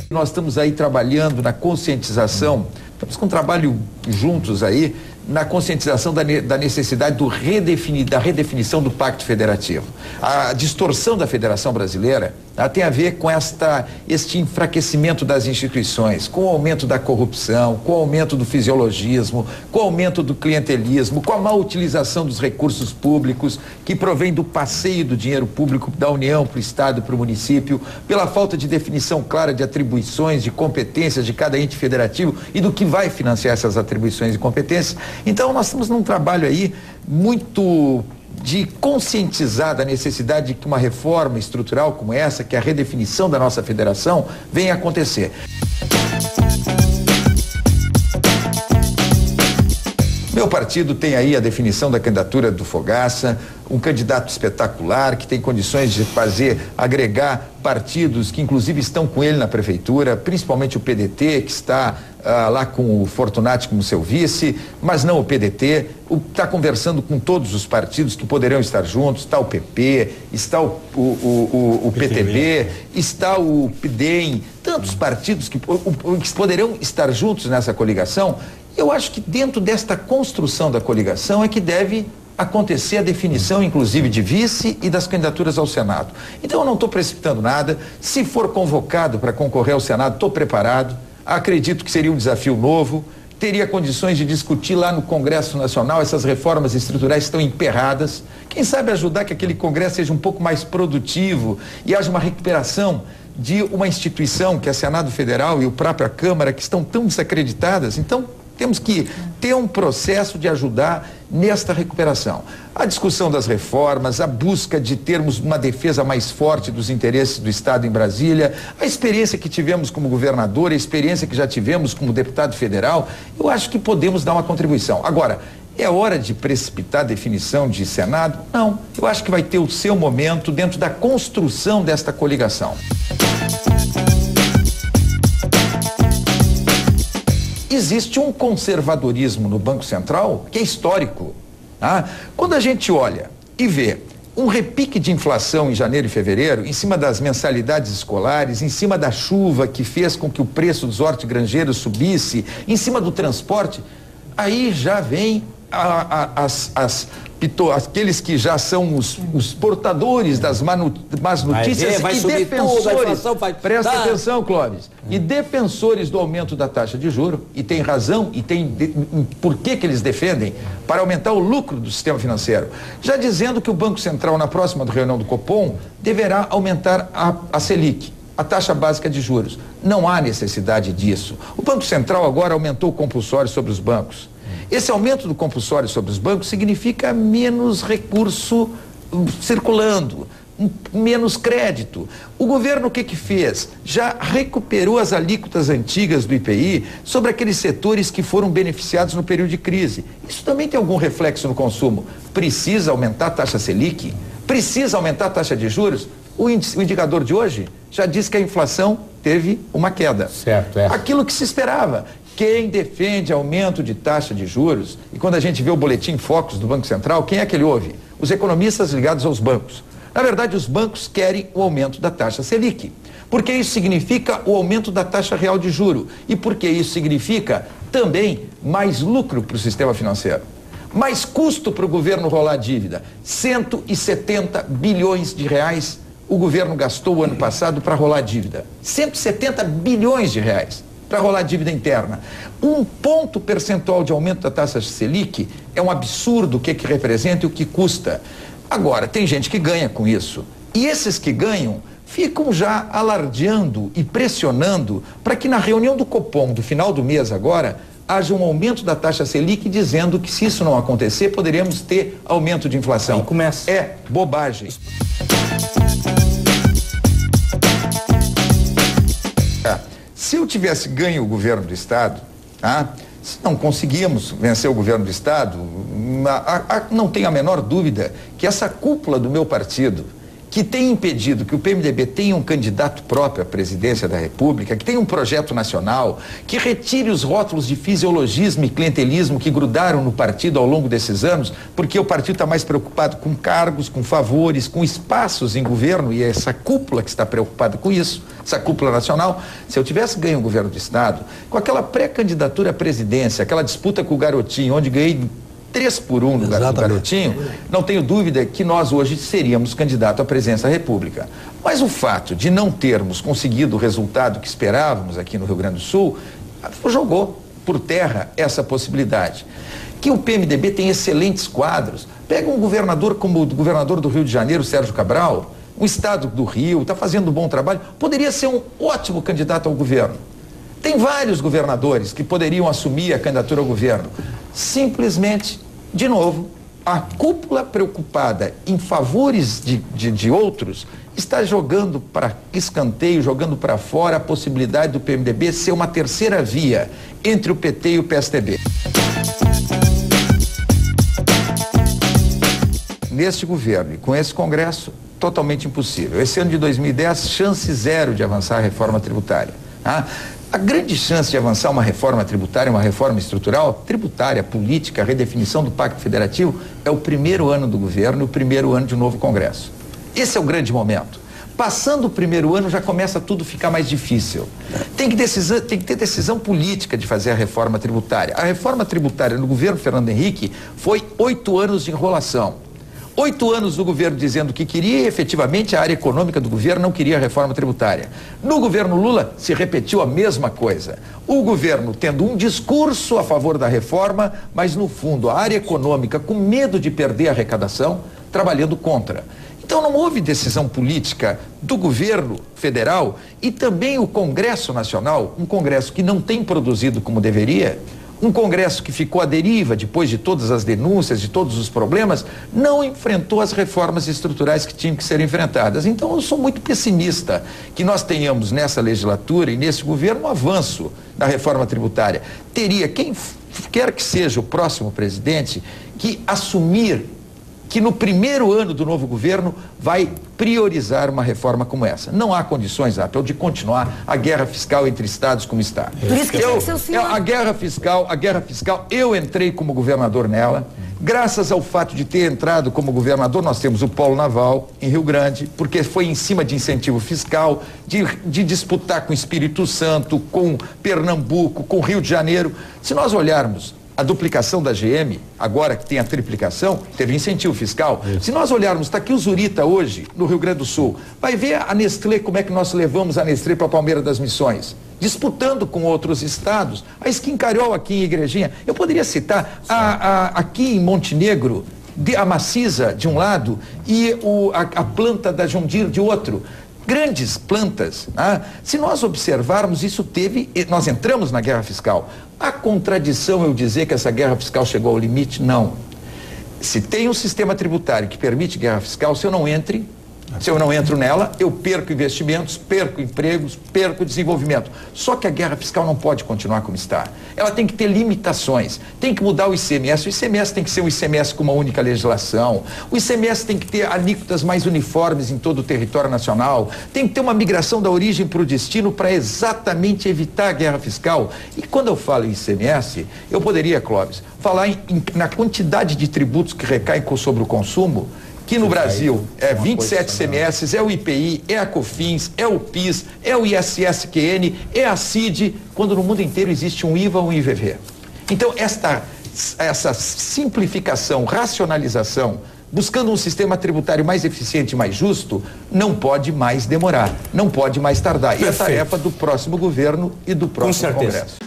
Nós estamos aí trabalhando na conscientização, estamos com um trabalho juntos aí, na conscientização da necessidade da redefinição do Pacto Federativo. A distorção da Federação Brasileira tem a ver com este enfraquecimento das instituições, com o aumento da corrupção, com o aumento do fisiologismo, com o aumento do clientelismo, com a má utilização dos recursos públicos, que provém do passeio do dinheiro público da União para o Estado e para o município, pela falta de definição clara de atribuições, de competências de cada ente federativo e do que vai financiar essas atribuições e competências. Então, nós estamos num trabalho aí muito de conscientizar da necessidade de que uma reforma estrutural como essa, que é a redefinição da nossa federação, venha a acontecer. Meu partido tem aí a definição da candidatura do Fogaça, um candidato espetacular que tem condições de agregar partidos que inclusive estão com ele na prefeitura, principalmente o PDT, que está lá com o Fortunati como seu vice, mas não o PDT, está conversando com todos os partidos que poderão estar juntos, está o PP, está o PTB, está o PDEM, tantos partidos que poderão estar juntos nessa coligação. Eu acho que dentro desta construção da coligação é que deve acontecer a definição, inclusive, de vice e das candidaturas ao Senado. Então, eu não estou precipitando nada. Se for convocado para concorrer ao Senado, estou preparado. Acredito que seria um desafio novo. Teria condições de discutir lá no Congresso Nacional essas reformas estruturais que estão emperradas. Quem sabe ajudar que aquele Congresso seja um pouco mais produtivo e haja uma recuperação de uma instituição que é o Senado Federal e a própria Câmara, que estão tão desacreditadas. Então, temos que ter um processo de ajudar nesta recuperação. A discussão das reformas, a busca de termos uma defesa mais forte dos interesses do Estado em Brasília, a experiência que tivemos como governador, a experiência que já tivemos como deputado federal, eu acho que podemos dar uma contribuição. Agora, é hora de precipitar a definição de Senado? Não. Eu acho que vai ter o seu momento dentro da construção desta coligação. Existe um conservadorismo no Banco Central que é histórico. Quando a gente olha e vê um repique de inflação em janeiro e fevereiro, em cima das mensalidades escolares, em cima da chuva que fez com que o preço dos hortigranjeiros subisse, em cima do transporte, aí já vem aqueles que já são os portadores das más notícias e defensores, presta atenção, Clóvis, e defensores do aumento da taxa de juros, e tem razão, e tem por que eles defendem, para aumentar o lucro do sistema financeiro, já dizendo que o Banco Central, na próxima reunião do Copom, deverá aumentar a Selic, a taxa básica de juros. Não há necessidade disso. O Banco Central agora aumentou o compulsório sobre os bancos. Esse aumento do compulsório sobre os bancos significa menos recurso circulando, menos crédito. O governo o que fez? Já recuperou as alíquotas antigas do IPI sobre aqueles setores que foram beneficiados no período de crise. Isso também tem algum reflexo no consumo. Precisa aumentar a taxa Selic? Precisa aumentar a taxa de juros? O indicador de hoje já diz que a inflação teve uma queda. Certo, Aquilo que se esperava. Quem defende aumento de taxa de juros, e quando a gente vê o boletim Focus do Banco Central, quem é que ele ouve? Os economistas ligados aos bancos. Na verdade, os bancos querem o aumento da taxa Selic, porque isso significa o aumento da taxa real de juro, e porque isso significa também mais lucro para o sistema financeiro. Mais custo para o governo rolar a dívida. 170 bilhões de reais o governo gastou o ano passado para rolar a dívida. 170 bilhões de reais. Para rolar dívida interna. 1 ponto percentual de aumento da taxa Selic é um absurdo o que representa e o que custa. Agora, tem gente que ganha com isso. E esses que ganham ficam já alardeando e pressionando para que na reunião do Copom do final do mês agora haja um aumento da taxa Selic, dizendo que se isso não acontecer, poderemos ter aumento de inflação. Aí começa. É bobagem. Se eu tivesse ganho o governo do Estado, se não conseguimos vencer o governo do Estado, não tenho a menor dúvida que essa cúpula do meu partido, que tem impedido que o PMDB tenha um candidato próprio à presidência da República, que tenha um projeto nacional, que retire os rótulos de fisiologismo e clientelismo que grudaram no partido ao longo desses anos, porque o partido está mais preocupado com cargos, com favores, com espaços em governo, e é essa cúpula que está preocupada com isso, essa cúpula nacional. Se eu tivesse ganho o governo do Estado, com aquela pré-candidatura à presidência, aquela disputa com o Garotinho, onde ganhei 3-1 no Garotinho, não tenho dúvida que nós hoje seríamos candidato à presidência da República. Mas o fato de não termos conseguido o resultado que esperávamos aqui no Rio Grande do Sul, jogou por terra essa possibilidade. Que o PMDB tem excelentes quadros. Pega um governador como o governador do Rio de Janeiro, Sérgio Cabral, um estado do Rio, está fazendo um bom trabalho, poderia ser um ótimo candidato ao governo. Tem vários governadores que poderiam assumir a candidatura ao governo. Simplesmente, de novo, a cúpula preocupada em favores de outros está jogando para escanteio, jogando para fora a possibilidade do PMDB ser uma terceira via entre o PT e o PSDB. Neste governo e com esse Congresso, totalmente impossível. Esse ano de 2010, chance zero de avançar a reforma tributária. A grande chance de avançar uma reforma tributária, uma reforma estrutural, tributária, política, redefinição do Pacto Federativo, é o primeiro ano do governo e o primeiro ano de um novo Congresso. Esse é o grande momento. Passando o primeiro ano, já começa tudo a ficar mais difícil. Tem que ter decisão política de fazer a reforma tributária. A reforma tributária no governo Fernando Henrique foi 8 anos de enrolação. 8 anos do governo dizendo que queria, e efetivamente a área econômica do governo não queria a reforma tributária. No governo Lula se repetiu a mesma coisa. O governo tendo um discurso a favor da reforma, mas no fundo a área econômica, com medo de perder a arrecadação, trabalhando contra. Então não houve decisão política do governo federal e também o Congresso Nacional, um Congresso que não tem produzido como deveria. Um Congresso que ficou à deriva depois de todas as denúncias, de todos os problemas, não enfrentou as reformas estruturais que tinham que ser enfrentadas. Então eu sou muito pessimista que nós tenhamos nessa legislatura e nesse governo um avanço da reforma tributária. Teria quem quer que seja o próximo presidente que assumir que no primeiro ano do novo governo vai priorizar uma reforma como essa. Não há condições, Apple, de continuar a guerra fiscal entre estados como está. Por isso que tinha que ser o senhor. A guerra fiscal, eu entrei como governador nela. Graças ao fato de ter entrado como governador, nós temos o polo naval em Rio Grande, porque foi em cima de incentivo fiscal, de disputar com o Espírito Santo, com Pernambuco, com Rio de Janeiro. Se nós olharmos a duplicação da GM, agora que tem a triplicação, teve incentivo fiscal. Isso. Se nós olharmos, está aqui o Zurita hoje, no Rio Grande do Sul, vai ver a Nestlé, como é que nós levamos a Nestlé para a Palmeira das Missões, disputando com outros estados, a Skin Carol aqui em Igrejinha. Eu poderia citar aqui em Montenegro, a Macisa de um lado e a planta da John Deere de outro. Grandes plantas. Se nós observarmos, nós entramos na guerra fiscal. A contradição eu dizer que essa guerra fiscal chegou ao limite? Não. Se tem um sistema tributário que permite guerra fiscal, se eu não entro nela, eu perco investimentos, perco empregos, perco desenvolvimento. Só que a guerra fiscal não pode continuar como está. Ela tem que ter limitações, tem que mudar o ICMS. O ICMS tem que ser um ICMS com uma única legislação. O ICMS tem que ter alíquotas mais uniformes em todo o território nacional. Tem que ter uma migração da origem para o destino para exatamente evitar a guerra fiscal. E quando eu falo em ICMS, eu poderia, Clóvis, falar na quantidade de tributos que recaem sobre o consumo, que no Brasil é 27 ICMS, é o IPI, é a COFINS, é o PIS, é o ISSQN, é a CID, quando no mundo inteiro existe um IVA ou um IVV. Então, essa simplificação, racionalização, buscando um sistema tributário mais eficiente e mais justo, não pode mais demorar, não pode mais tardar. E é a tarefa do próximo governo e do próximo Congresso.